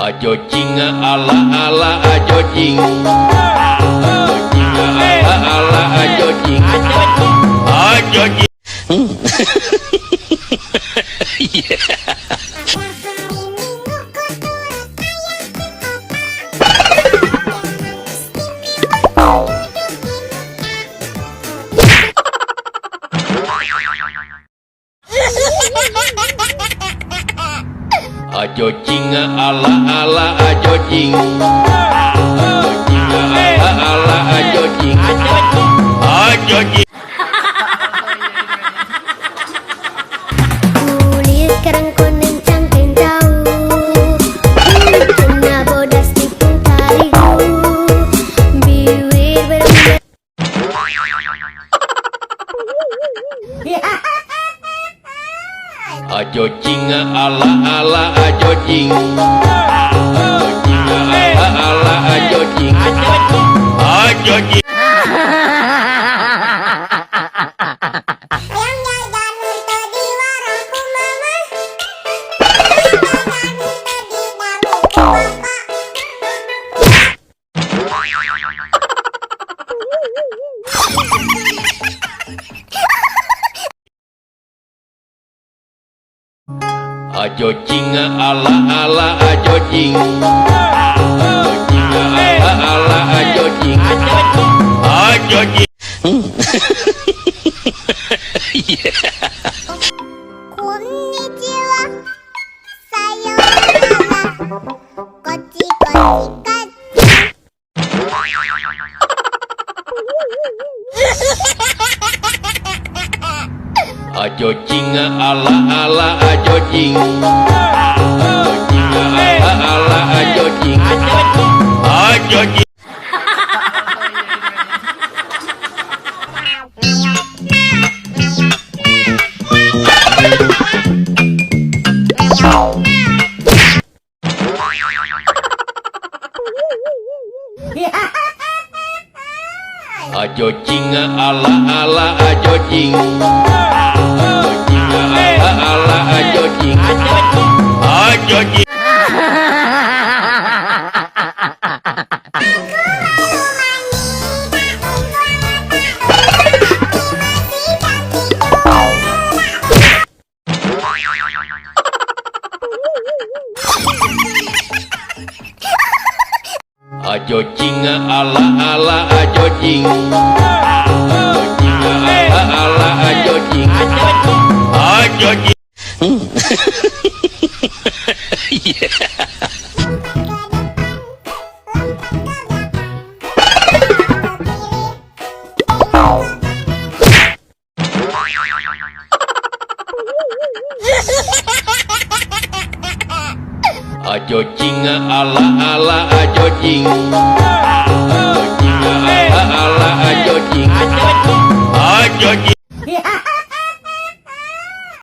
Ajo jing ala ala ajo jing. Ajo jing ala ala ajo jing. Ajo jing. Ajo jing ala ala ajo jing. Ajo jing ala ala ajo jing. Ajo jing. Kulit kerang koneng cangkeng tahu, kena bodas tikung tarigu, bibir berminyak. Ajo jing ala ala ajo jing. Ajo jing ala ala ajo jing. Ajo jing. Ajo jing ala ala ajo jing. Ajo jing ala ala ajo jing. Ajo jing. Konnichiwa, sayonara, kochi kochi Ajo jing ala ala ajo jing. Ajo jing ala ala ajo jing. Ajo jing. Ajo jing ala ala ajo jing. Ajo jing ala ala ajo jing. Ajo jing. Ajo jing ala ala ajo jing. Ajo jing ala ala ajo jing. Ajo jing. Ajo jing ala ala ajo jing. Ajo jing ala ala ajo jing. Ajo jing.